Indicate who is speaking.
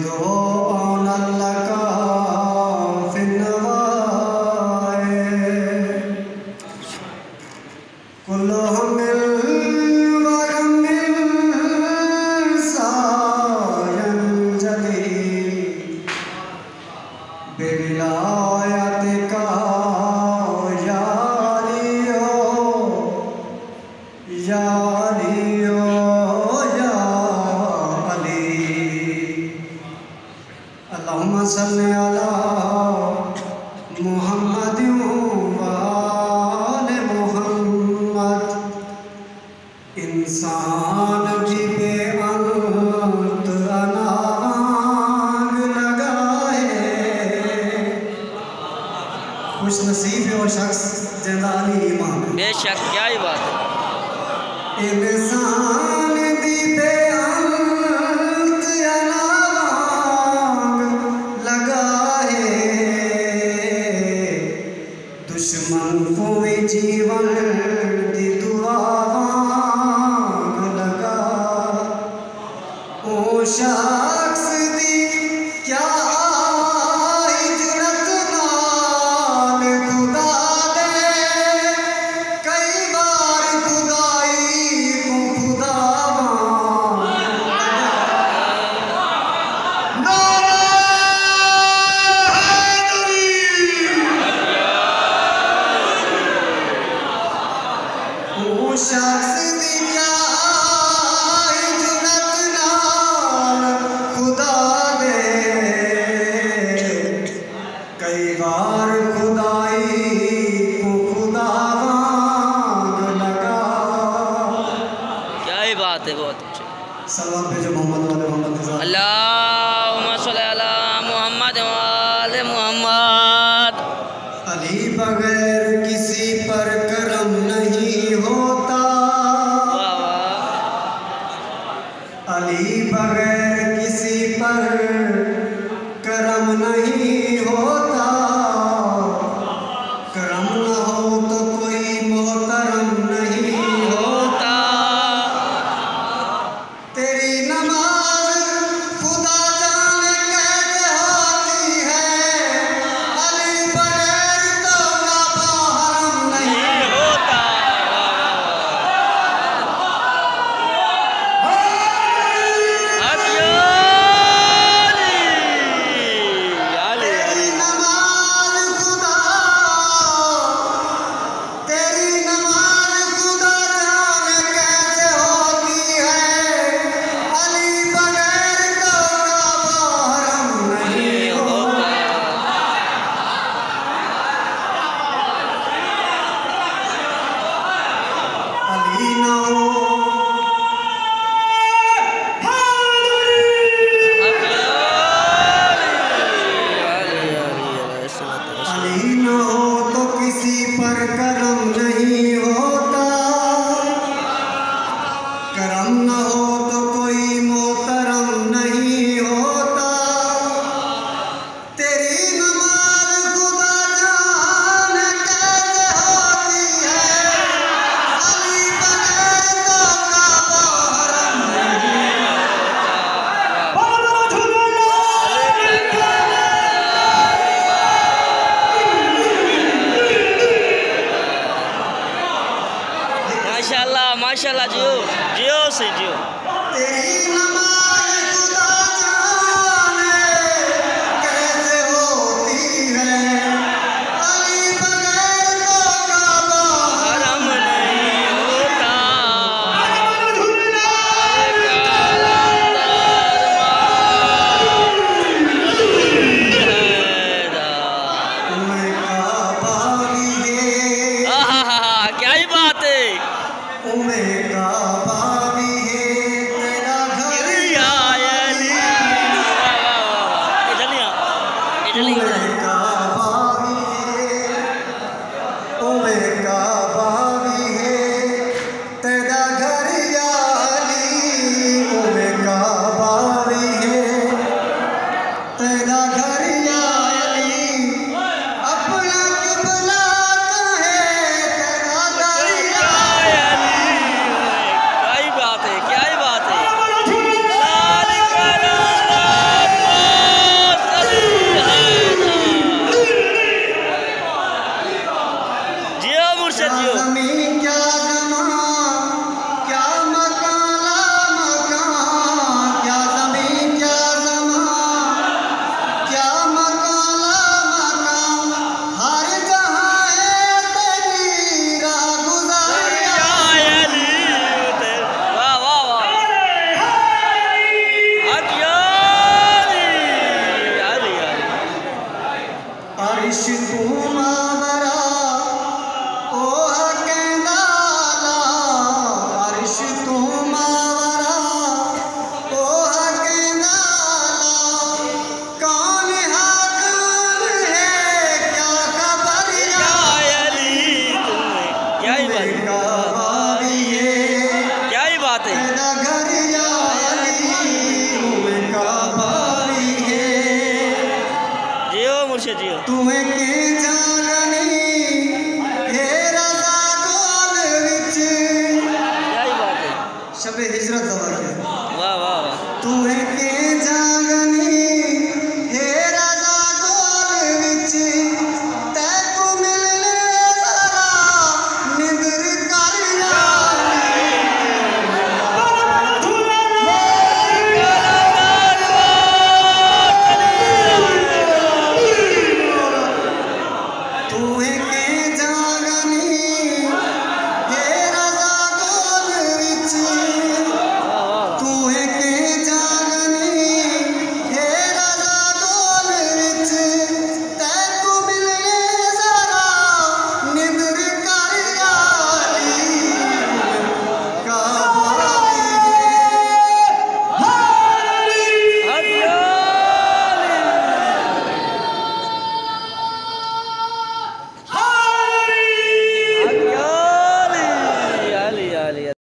Speaker 1: दो अल्लाह का फिनवाए कुल्लो हमिल वरमिल सायन जली बेविलायत का यारियो यारियो या अली अल्लाहुम्मा सल्ली अला मुहम्मद व आले मुहम्मद इंसान भी बेअंत अनावांग लगाए खुश नसीब है वो शख्स जंदानी ईमान
Speaker 2: बेशक क्या ही बात है
Speaker 1: इंसान दी बेअंत अनावांग लगाए दुश्मन को भी जीवन दी दुआ वांग लगा ओ शख्स दी क्या हिजरत नाल खुदा दे कई बार खुदाई को खुदा वांग ओ शख्स दी क्या हिजरत नाल खुदा दे कई बार खुदाई को खुदा वांग लगा
Speaker 2: क्या ही बात है बहुत अच्छी
Speaker 1: सलवात भेजो मोहम्मद वाले मोहम्मद के साथ
Speaker 2: अल्लाहुम्मा सल्ली अला मुहम्मद व आले मुहम्मद
Speaker 1: अली बगैर किसी पर करम नहीं होता
Speaker 2: वाह वाह
Speaker 1: अली बगैर किसी पर करम नहीं होता करम न हो तो कोई मोहतरम नहीं होता तेरी नमाज खुदा जाने कैसे होती है अली बगैर तो काबा हरम नहीं
Speaker 2: होता
Speaker 1: तेरी नमाज खुदा जाने कैसे होती है अली बगैर तो काबा हरम नहीं होता अली न हो अली न हो तो किसी पर करम नहीं होता करम न हो तो कोई मोहतरम नहीं होता तेरी नमाज खुदा जाने कैसे होती है अली बगैर तो काबा हरम नहीं
Speaker 2: माशाल्लाह माशाल्लाह जियो जियो से जियो
Speaker 1: तेरी नमाज खुदा जाने कैसे होती है अली बगैर तो काबा
Speaker 2: हरम नहीं होता
Speaker 1: मैं काबा भी है
Speaker 2: क्या ही बात है
Speaker 1: उमे काबा भी है तेरा घर
Speaker 2: गिरिया बात है।
Speaker 1: तेरा घर यारी में काबारी है
Speaker 2: जियो मुर्शिद जियो।
Speaker 1: तुम्हें के जागनी हे रज़ा गोल विच।
Speaker 2: क्या ही बात है।
Speaker 1: शब हिजरत दवा के
Speaker 2: वाह वाह